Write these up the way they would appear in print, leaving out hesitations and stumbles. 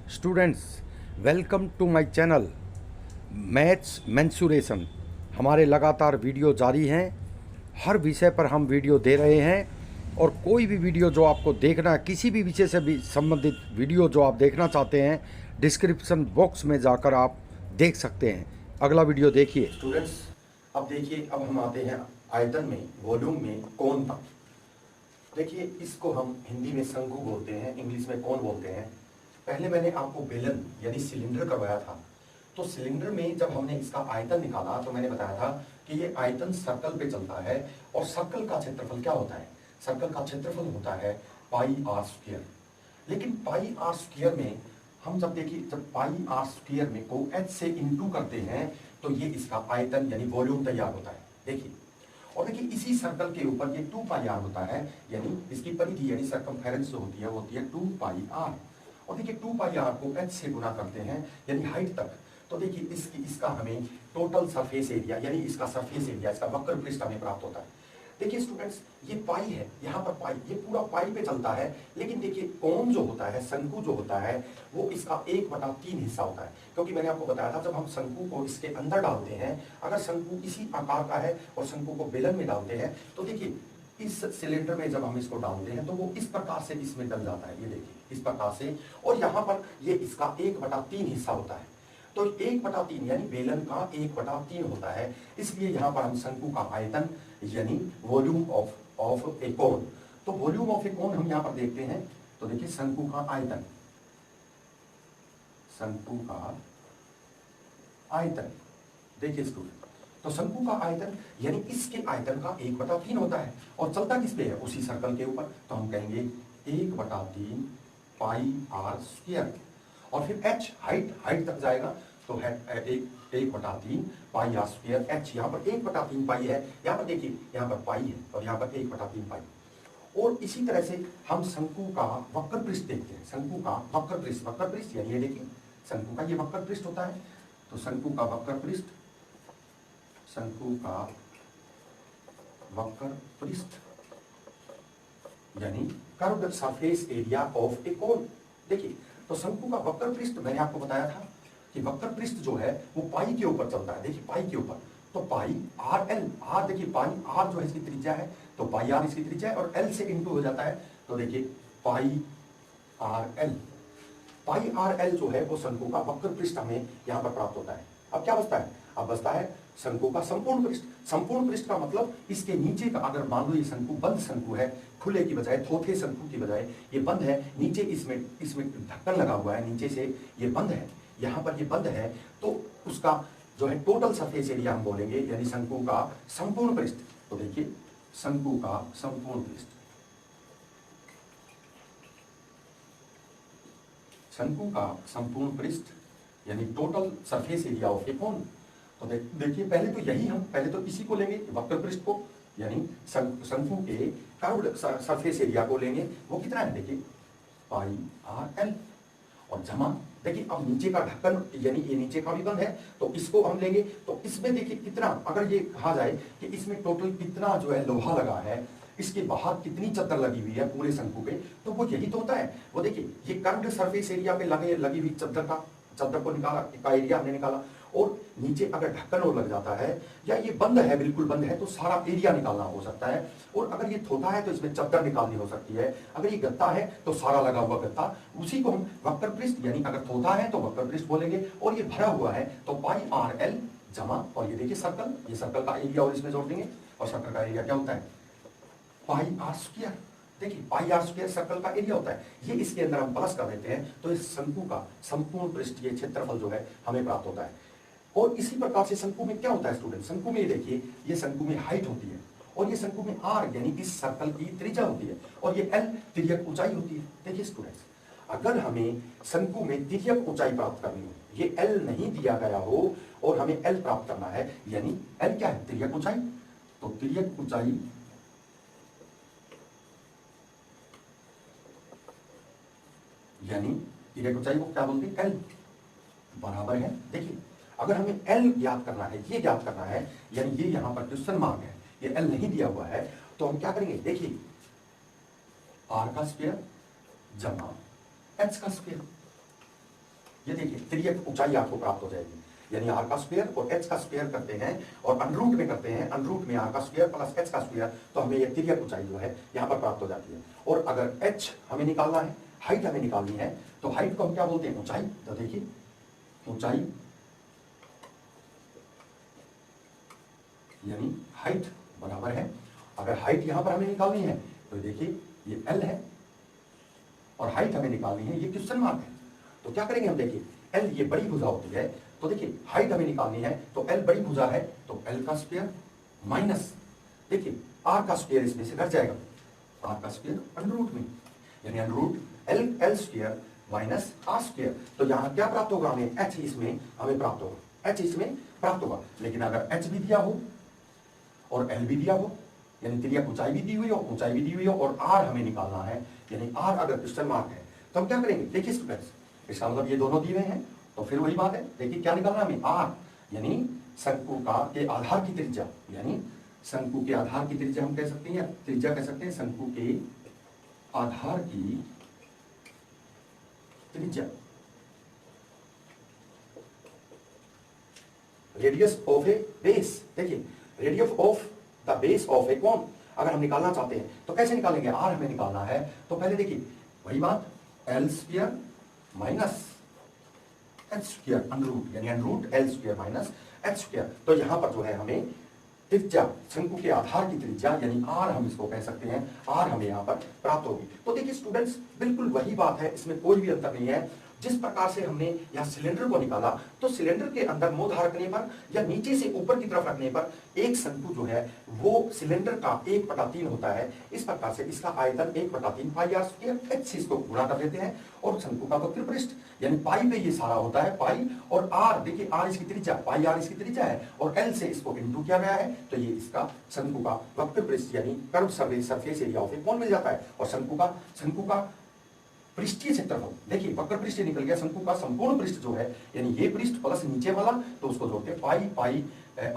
Students, welcome to my channel maths mensuration. हमारे लगातार video जारी हैं। हर विषय पर हम वीडियो दे रहे हैं और कोई भी वीडियो जो आपको देखना है, किसी भी विषय से भी संबंधित वीडियो जो आप देखना चाहते हैं, डिस्क्रिप्शन बॉक्स में जाकर आप देख सकते हैं। अगला वीडियो देखिए। स्टूडेंट्स, अब देखिए, अब हम आते हैं आयतन में, वॉल्यूम में, कोण तक। देखिए, इसको हम हिंदी में शंकु बोलते हैं, इंग्लिश में कोण बोलते हैं। पहले मैंने आपको बेलन यानी सिलेंडर करवाया था। तो सिलेंडर में जब हमने इसका आयतन निकाला तो मैंने बताया था कि ये आयतन सर्कल पे चलता है और सर्कल का क्षेत्रफल क्या होता है? सर्कल का क्षेत्रफल होता है पाई आर स्क्वायर। लेकिन पाई आर स्क्वायर में हम जब देखिए, जब पाई आर स्क्वायर में को h से इंटू करते हैं तो ये इसका आयतन यानी वॉल्यूम तैयार होता है। देखिए, और देखिए इसी सर्कल के ऊपर ये 2 पाई आर होता है, यानी इसकी परिधि यानी सरकमफेरेंस जो होती है वो होती है 2 पाई आर। और देखिए 2 पाई आर को h से गुना करते हैं यानी हाइट तक। तो देखिए इसका हमें टोटल सरफेस एरिया यानी इसका सरफेस एरिया, इसका वक्र पृष्ठ हमें प्राप्त होता है। देखिए स्टूडेंट्स, ये पाई है, यहाँ पर पाई, ये पूरा पाई पे चलता है। लेकिन देखिए कोण जो होता है, शंकु जो होता है, वो इसका 1/3 हिस्सा होता है। क्योंकि मैंने आपको बताया था जब हम शंकु को इसके अंदर डालते हैं, अगर शंकु इसी आकार का है और शंकु को बेलन में डालते हैं तो देखिए इस सिलेंडर में जब हम इसको डालते हैं तो वो इस प्रकार से इसमें डल जाता है। ये देखिए इस प्रकार से, और यहाँ पर ये इसका 1/3 हिस्सा होता है। तो 1/3 यानी बेलन का 1/3 होता है। इसलिए यहाँ पर हम शंकु का आयतन यानी वॉल्यूम ऑफ ए कोन, तो वॉल्यूम ऑफ ए कोन हम यहाँ पर देखते हैं। तो देखिए शंकु का आयतन, शंकु का आयतन, देखिए स्टूडेंट, तो शंकु का आयतन यानी इसके आयतन का 1/3 होता है और चलता किस पे है? उसी सर्कल के ऊपर। तो हम कहेंगे 1/3 पाई आर स्क्वायर। और फिर h हाइट तक जाएगा तो है 1/3 पाई आर स्क्वायर h। यहाँ पर 1/3 पाई है, यहाँ पर देखिए यहाँ पर पाई है और यहाँ पर 1/3 पाई। और इसी तरह से हम शंकु का वक्र पृष्ठ देखते हैं। शंकु का वक्र पृष्ठ यानी ये देखिए शंकु का ये वक्र पृष्ठ होता है। तो शंकु का वक्र पृष्ठ, शंकु का वक्र पृष्ठ यानी curved surface area of a कोन। देखिए, तो शंकु का वक्र पृष्ठ मैंने आपको बताया था कि वक्र पृष्ठ जो है वो पाई के ऊपर चलता है। देखिए पाई के ऊपर, तो पाई आर एल, आर देखिए पाई आर जो है इसकी त्रिज्या है, तो पाई आर इसकी त्रिज्या है और एल से इंटू हो जाता है। तो देखिए पाई आर एल, पाई आर एल जो है वो शंकु का वक्र पृष्ठ हमें यहाँ पर प्राप्त होता है। अब क्या बचता है? अब बचता है शंकु का संपूर्ण पृष्ठ। संपूर्ण पृष्ठ का मतलब इसके नीचे का, अगर मान लो ये शंकु बंद शंकु है, खुले की बजाय, थोथे शंकु की बजाय ये बंद है, नीचे इसमें ढक्कन लगा हुआ है, नीचे से ये बंद है, यहाँ पर ये बंद है, तो उसका जो है टोटल सरफेस एरिया हम बोलेंगे यानी शंकु का संपूर्ण पृष्ठ। तो देखिए शंकु का संपूर्ण पृष्ठ, शंकु का संपूर्ण पृष्ठ यानी total surface area of a कोन। तो देखिए पहले तो इसी को लेंगे, वक्र पृष्ठ को, यानी शंकु के कर्व्ड सरफेस एरिया को लेंगे। वो कितना है? देखिए पाई आर एल और जमा, देखिए अब नीचे का ढक्कन यानी ये नीचे का भी बंद है तो इसको हम लेंगे। तो इसमें देखिए कितना, अगर ये कहा जाए कि इसमें टोटल कितना जो है लोहा लगा है, इसके बाहर कितनी चद्दर लगी हुई है पूरे शंकु पे, तो वो यही तो होता है। वो देखिए ये कर्व्ड सरफेस एरिया पे लगी हुई चद्दर को निकाला, का एरिया हमने निकाला। और नीचे अगर ढक्कन और लग जाता है या ये बंद है, बिल्कुल बंद है, तो सारा एरिया निकालना हो सकता है। और अगर ये थोथा है तो इसमें चद्दर निकालनी हो सकती है। अगर ये गत्ता है तो सारा लगा हुआ गत्ता, उसी को हम वक्र पृष्ठ यानी अगर थोथा है तो वक्र पृष्ठ बोलेंगे। और ये भरा हुआ है तो पाई आर एल जमा, और ये देखिए सर्कल, ये सर्कल का एरिया और इसमें जोड़ देंगे। और सर्कल का एरिया क्या होता है? पाई आर स्क्वायर। देखिए पाई आर स्क्वायर सर्कल का एरिया होता है। ये इसके अंदर हम प्लस कर देते हैं तो इस शंकु का संपूर्ण पृष्ठ, ये क्षेत्रफल जो है हमें प्राप्त होता है। और इसी प्रकार से शंकु में क्या होता है स्टूडेंट? शंकु में देखिए ये शंकु में हाइट होती है और ये शंकु में आर यानी इस सर्कल की त्रिज्या होती है और ये एल तिर्यक ऊंचाई होती है। देखिए स्टूडेंट्स, अगर हमें शंकु में तिर्यक ऊंचाई प्राप्त करनी हो, ये एल नहीं दिया गया हो और हमें एल प्राप्त करना है, यानी एल क्या है? तिर्यक ऊंचाई। तो तिर्यक ऊंचाई यानी तिर्यक ऊंचाई को क्या बोलते हैं? एल बराबर है। देखिए अगर हमें एल ज्ञात करना है, ये ज्ञात करना है, यानी ये यहां पर क्वेश्चन मार्क है, ये एल नहीं दिया हुआ है, तो हम क्या करेंगे? देखिए आर का स्क्वायर जमा एच का स्क्वायर। ये देखिए तिर्यक ऊंचाई आपको प्राप्त हो जाएगी, यानी आर का स्क्वायर और एच का स्क्वायर करते हैं और अनरूट में करते हैं, अनरूट में आर का स्क्वायर प्लस एच का स्क्वायर, तो हमें ये तिर्यक ऊंचाई जो है यहाँ पर प्राप्त हो जाती है। और अगर एच हमें निकालना है, हाइट हमें निकालनी है, तो हाइट को हम क्या बोलते हैं, ऊंचाई। तो देखिए ऊंचाई यानी हाइट बराबर है, अगर हाइट यहां पर हमें निकालनी है तो देखिए ये एल है और हाइट हमें निकालनी है, ये क्वेश्चन मार्क है। तो क्या करेंगे हम, देखिए एल ये बड़ी भुजा होती है, तो देखिए हाइट हमें निकालनी है तो एल बड़ी भुजा है तो एल का स्क्वायर माइनस देखिए आर का स्क्वायर इसमें से घट जाएगा, आर का स्क्वायर अंडररूट में, यानी underroot L L square minus R square. तो यहाँ क्या प्राप्त होगा हमें, एच इसमें हमें प्राप्त होगा, एच इसमें प्राप्त होगा। लेकिन अगर एच भी दिया हो और एल भी दिया हो, यानी तिर्यक ऊंचाई भी दी हुई हो, ऊंचाई भी दी हुई हो और आर हमें निकालना है, यानी आर अगर क्वेश्चन मार्क है, तो हम क्या करेंगे, देखिए स्टूडेंट्स इसका मतलब ये दोनों दिए हैं, तो फिर वही बात है, देखिए क्या निकालना है हमें, आर यानी शंकु का के आधार की त्रिज्या, यानी शंकु के आधार की त्रिज्या हम कह सकते हैं, त्रिज्या कह सकते हैं, शंकु के आधार की त्रिज्या, रेडियस ऑफ ए बेस। देखिए radius of the base of a cone अगर हम निकालना चाहते हैं तो कैसे निकालेंगे, आर हमें निकालना है, तो पहले देखिए वही बात, L square minus H square underroot, यानी underroot L square minus H square. तो यहां पर जो है हमें त्रिज्या, शंकु के आधार की त्रिज्या यानी आर हम इसको कह सकते हैं, आर हमें यहाँ पर प्राप्त होगी। तो देखिए स्टूडेंट्स बिल्कुल वही बात है, इसमें कोई भी अंतर नहीं है। जिस प्रकार से हमने यहाँ सिलेंडर को निकाला, तो सिलेंडर के अंदर मुंह रखने पर या नीचे से ऊपर की तरफ रखने पर एक शंकु जो है वो सिलेंडर का 1/3 होता है। इस प्रकार से इसका आयतन 1/3 पाई आर स्क्वायर, एच से इसको गुणा कर देते हैं और शंकु का वक्र पृष्ठ यानी पाई पे ये सारा होता है, पाई और आर, देखिए आर इसकी त्रिज्या, पाई आर इसकी त्रिज्या है और एल से इसको इंटू किया गया है, तो ये इसका शंकु का वक्र पृष्ठ यानी curve surface area of a कोन मिल जाता है। और शंकु का पृष्ठीय क्षेत्रफल, देखिए वक्र पृष्ठ निकल गया, शंकु का संपूर्ण पृष्ठ जो है यानी ये पृष्ठ प्लस नीचे वाला, तो उसको जोड़ते हैं पाई पाई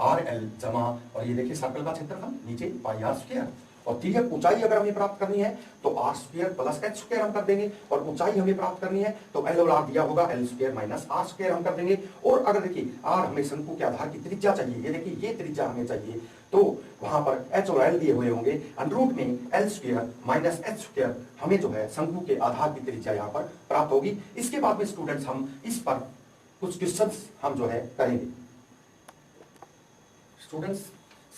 आर एल जमा, और ये देखिए सर्कल का क्षेत्रफल नीचे पाई आर स्क्वायर। और तिर्यक ऊंचाई अगर हमें प्राप्त करनी है तो R square plus H square हम कर देंगे, और ऊंचाई हमें प्राप्त करनी है तो एल और आर दिया होगा, L square minus R square हम कर देंगे। और अगर देखिए आर हमें शंकु के आधार की त्रिज्या चाहिए, ये देखिए ये त्रिज्या हमें चाहिए, तो वहां पर एच और एल दिए हुए होंगे, अंडररूट में L square minus H square हमें जो है शंकु के आधार की त्रिज्या यहाँ पर प्राप्त होगी। इसके बाद में स्टूडेंट्स हम इस पर कुछ क्वेश्चन हम जो है करेंगे। स्टूडेंट्स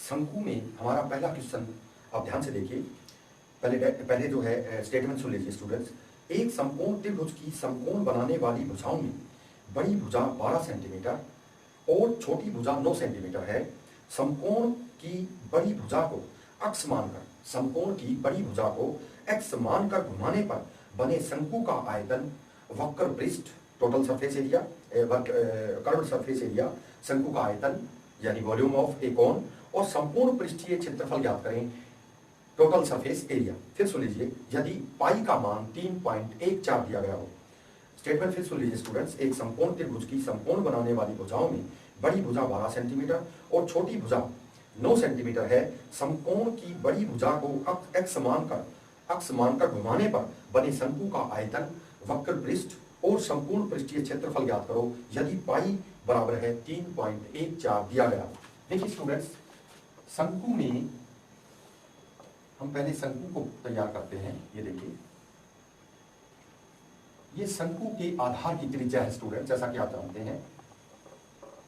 शंकु में हमारा पहला क्वेश्चन आप ध्यान से देखिए, पहले जो है स्टेटमेंट सुन लीजिए स्टूडेंट्स। एक समकोण त्रिभुज की समकोण बनाने वाली भुजाओं में बड़ी भुजा 12 सेंटीमीटर और छोटी भुजा 9 सेंटीमीटर है। समकोण की बड़ी भुजा को अक्ष मानकर, समकोण की बड़ी भुजा को एक्स मानकर घुमाने पर बने शंकु का आयतन, वक्र पृष्ठ, total surface area, curve surface area, शंकु का आयतन यानी वॉल्यूम ऑफ ए कोन, और संपूर्ण पृष्ठीय क्षेत्रफल ज्ञात करें, टोटल सरफेस एरिया। फिर सुन लीजिए, यदि पाई का मान 3.14 दिया गया हो, स्टेटमेंट फिर सुन लीजिए स्टूडेंट्स। एक समकोण त्रिभुज की समकोण बनाने वाली भुजाओं में बड़ी भुजा 12 सेंटीमीटर और छोटी भुजा 9 सेंटीमीटर है। समकोण की बड़ी भुजा को अक्ष मानकर घुमाने पर बने शंकु का आयतन, वक्र पृष्ठ और संपूर्ण पृष्ठीय क्षेत्रफल ज्ञात करो, यदि पाई बराबर है 3.14 दिया गया। देखिए स्टूडेंट्स, शंकु में हम पहले शंकु को तैयार करते हैं। ये देखिए, ये शंकु के आधार की त्रिज्या है स्टूडेंट, जैसा कि आप जानते हैं,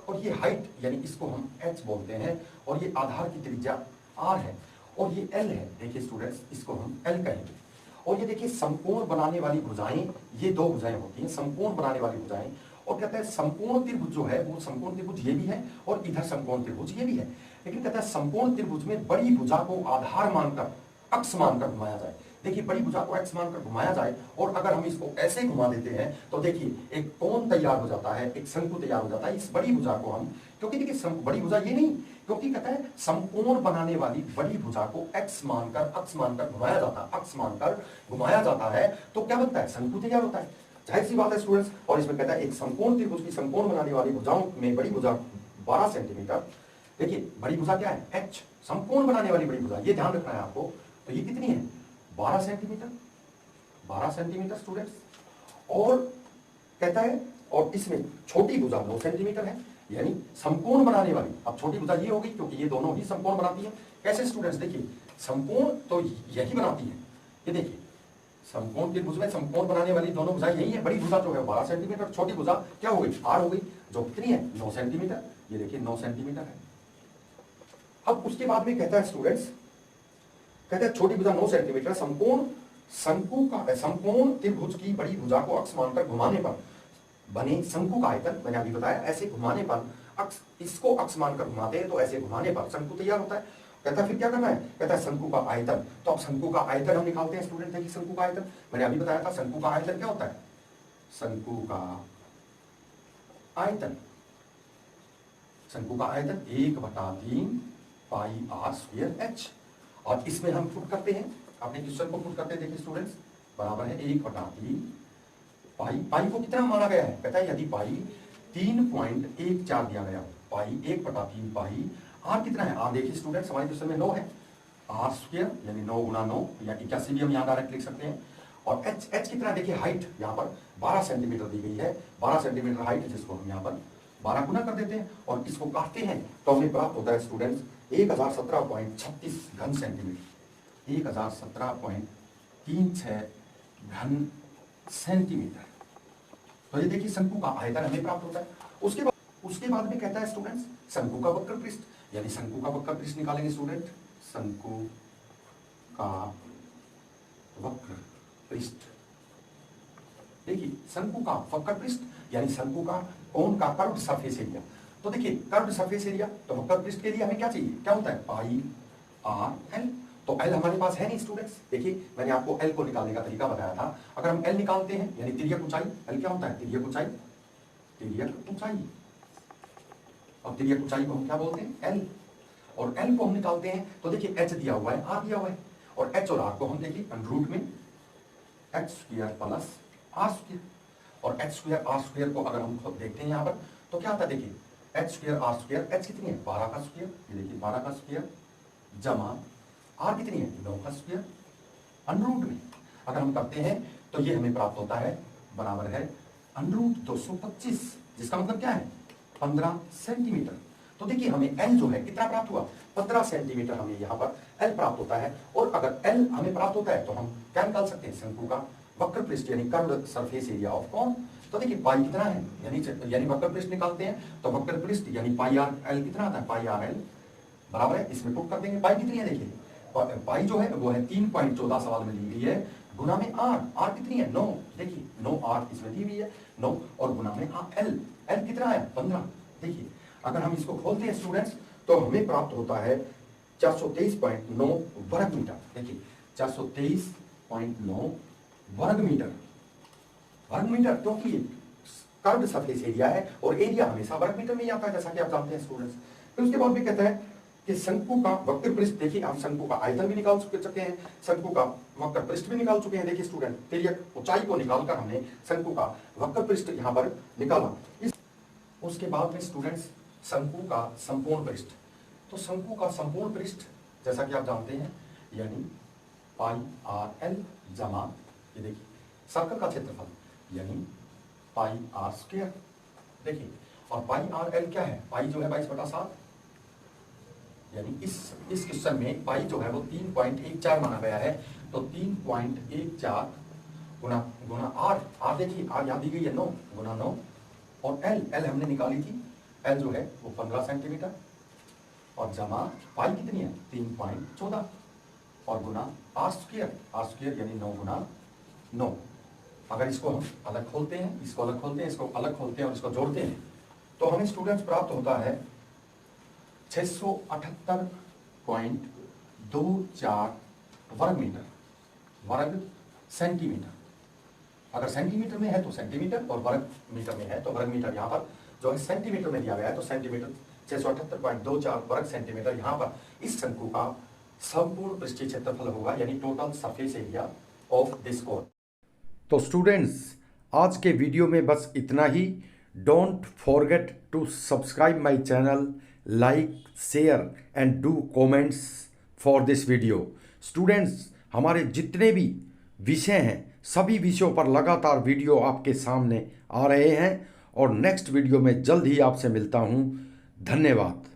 और ये हाइट यानी इसको हम h बोलते हैं, और ये आधार की त्रिज्या r है, और ये l है। देखिए स्टूडेंट्स, इसको हम l कहेंगे। और ये देखिए समकोण बनाने वाली भुजाएं, ये दो भुजाएं होती हैं समकोण बनाने वाली भुजाएं, और कहते हैं समकोण त्रिभुज जो है वो समकोण त्रिभुज ये भी है और इधर समकोण त्रिभुज ये भी है। लेकिन कहता है समकोण त्रिभुज में बड़ी भुजा को आधार मानकर, अक्ष मानकर घुमाया जाए। देखिए बड़ी भुजा को एक्स मानकर घुमाया जाए, और अगर हम इसको ऐसे घुमा देते हैं तो देखिए एक कोण तैयार हो जाता है, एक शंकु तैयार हो जाता है। इस बड़ी भुजा को हम, क्योंकि देखिए बड़ी भुजा ये नहीं, क्योंकि कहता है समकोण बनाने वाली बड़ी भुजा को एक्स मानकर, अक्ष मानकर घुमाया जाता है, अक्ष मानकर घुमाया जाता है, तो क्या बनता है, शंकु तैयार होता है। जाहिर सी बात है स्टूडेंट्स। और इसमें कहता है एक समकोण त्रिभुज की समकोण बनाने वाली भुजाओं में बड़ी भुजा 12 सेंटीमीटर। देखिए बड़ी भुजा क्या है, एच, समकोण बनाने वाली बड़ी भुजा, ये ध्यान रखना है आपको। तो ये कितनी है, 12 सेंटीमीटर, 12 सेंटीमीटर स्टूडेंट्स। और कहता है और इसमें छोटी भुजा 9 सेंटीमीटर है, यानी समकोण बनाने वाली। अब छोटी भुजा ये होगी क्योंकि ये दोनों ही समकोण बनाती है। कैसे स्टूडेंट्स, देखिए समकोण तो यही बनाती है, ये देखिए समकोण त्रिभुज में समकोण बनाने वाली दोनों भुजा यही है। बड़ी भुजा जो है 12 सेंटीमीटर, छोटी भुजा क्या हो गई, आर हो गई, जो कितनी है 9 सेंटीमीटर। ये देखिए 9 सेंटीमीटर है। अब उसके बाद में कहता है स्टूडेंट्स, कहता है छोटी भुजा 9 सेंटीमीटर, समकोण त्रिभुज की बड़ी भुजा को अक्ष मानकर घुमाने पर बने शंकु का आयतन, मैंने अभी बताया ऐसे घुमाने पर अक्ष, इसको अक्ष मानकर घुमाते हैं तो ऐसे घुमाने पर शंकु तैयार होता है। कहता है फिर क्या करना है, कहता है शंकु का आयतन। तो अब शंकु का आयतन हम निकालते हैं स्टूडेंट। देखिए शंकु का आयतन मैंने अभी बताया था, शंकु का आयतन क्या होता है, शंकु का आयतन, शंकु का आयतन 1/3 पाई आर स्क्वायर एच। और इसमें हम पुट करते हैं, अपने क्वेश्चन को पुट करते हैं। देखिए स्टूडेंट्स बराबर है 1/3 पाई, पाई को कितना माना गया है, कहता है यदि पाई 3.14 दिया गया, पाई 1/3 पाई, आर कितना है, आर देखिए स्टूडेंट्स हमारे क्वेश्चन में 9 है, आर स्क्वायर यानी 9 × 9 या 81 भी हम यहाँ डायरेक्ट लिख सकते हैं। और एच, एच कितना, देखिए हाइट यहाँ पर 12 सेंटीमीटर दी गई है, 12 सेंटीमीटर हाइट, जिसको हम यहाँ पर 12 गुना कर देते हैं और इसको काटते हैं तो हमें प्राप्त होता है स्टूडेंट्स 1017.36 घन सेंटीमीटर, 1017.36 घन सेंटीमीटर। तो ये देखिए शंकु का आयतन हमें प्राप्त होता है। उसके बाद में कहता है स्टूडेंट्स शंकु का वक्र पृष्ठ, यानी शंकु का वक्र पृष्ठ निकालेंगे स्टूडेंट, शंकु का वक्र पृष्ठ। देखिए शंकु का वक्र पृष्ठ यानी शंकु का कोण का कर्व्ड सरफेस एरिया। तो देखिए कर्व्ड सरफेस एरिया, तो वक्र पृष्ठ के लिए हमें क्या चाहिए, क्या होता है, पाई आर एल। तो एल हमारे पास है नहीं स्टूडेंट्स, देखिए मैंने आपको एल को निकालने का तरीका बताया था। अगर हम एल निकालते हैं यानी तिर्यक ऊंचाई, एल क्या होता है, तिर्यक ऊंचाई, तिर्यक ऊंचाई, और तिर्यक ऊंचाई को हम क्या बोलते हैं, एल। और एल को हम निकालते हैं तो देखिए एच दिया हुआ है, आर दिया हुआ है, और एच और आर को हम देखिए √ में H square plus R square. और एच स्क्वायर आर स्क्वायर को अगर हम खुद देखते हैं यहाँ पर तो क्या आता है, देखिए H square R square, H कितनी है 12 का स्क्वायर, ये देखिए 12 का स्क्वायर, जमा आर कितनी है 9 का स्क्वायर, √ में अगर हम करते हैं तो ये हमें प्राप्त होता है बराबर है √225, जिसका मतलब क्या है 15 सेंटीमीटर। तो देखिए हमें एल जो है कितना प्राप्त हुआ, 15 सेंटीमीटर हमें यहाँ पर एल प्राप्त होता है। और अगर एल हमें प्राप्त होता है तो हम क्या निकाल सकते हैं, शंकु का वक्र पृष्ठ यानी curved surface area of cone. तो देखिए पाई कितना है, यानी वक्र पृष्ठ निकालते हैं तो वक्र पृष्ठ यानी पाई आर एल कितना आता है, पाई आर एल बराबर है, इसमें पुट कर देंगे। पाई कितनी है, देखिए पाई जो है वो है 3.14 सवाल में ली गई है, गुना में आर, आर कितनी है 9, देखिए 9 आर इसमें दी हुई है 9, और गुना में एल, एल कितना है 15। देखिए अगर हम इसको खोलते हैं स्टूडेंट्स तो हमें प्राप्त होता है 423.9 वर्ग मीटर। देखिए 423.9 वर्ग मीटर, वर्ग मीटर, क्योंकि कर्व्ड सरफेस एरिया है और एरिया हमेशा वर्ग मीटर में ही आता है, जैसा कि आप जानते हैं स्टूडेंट्स। फिर उसके बाद भी कहता है कि शंकु का वक्र पृष्ठ, देखिए हम शंकु का आयतन भी निकाल चुके हैं, शंकु का वक्र पृष्ठ भी निकाल चुके हैं। देखिए स्टूडेंट तिर्यक ऊंचाई को निकालकर हमने शंकु का वक्र पृष्ठ यहाँ पर निकाला। उसके बाद में स्टूडेंट्स शंकु का संपूर्ण पृष्ठ, तो शंकु का संपूर्ण पृष्ठ जैसा कि आप जानते हैं यानी पाई आर एल जमा, ये देखिए सर्कल का क्षेत्रफल यानी पाई आर स्क्वायर। देखिए और पाई आर एल क्या है, पाई जो है 22/7, यानी इस क्वेश्चन में पाई जो है वो 3.14 माना गया है। तो 3.14 गुना आर, आर देखिए आर यहाँ दी गई है 9 गुना 9, और एल, एल हमने निकाली थी, एल जो है वो 15 सेंटीमीटर, और जमा पाई कितनी है 3.14, और गुना आर स्क्वायर यानी 9 गुना 9। अगर इसको हम अलग खोलते हैं, इसको अलग खोलते हैं, इसको अलग खोलते हैं और इसको जोड़ते हैं तो हमें स्टूडेंट्स प्राप्त होता है 678.24 वर्ग मीटर, वर्ग सेंटीमीटर। अगर सेंटीमीटर में है तो सेंटीमीटर और वर्ग मीटर में है तो वर्ग मीटर। यहाँ पर जो है सेंटीमीटर में दिया गया है तो सेंटीमीटर 678.24 वर्ग सेंटीमीटर यहाँ पर इस शंकु का संपूर्ण पृष्ठीय क्षेत्रफल होगा, यानी total surface area of this cone. तो स्टूडेंट्स आज के वीडियो में बस इतना ही। Don't forget to subscribe my channel, like, share and do comments for this video. Students हमारे जितने भी विषय हैं सभी विषयों पर लगातार वीडियो आपके सामने आ रहे हैं और नेक्स्ट वीडियो में जल्द ही आपसे मिलता हूँ। धन्यवाद।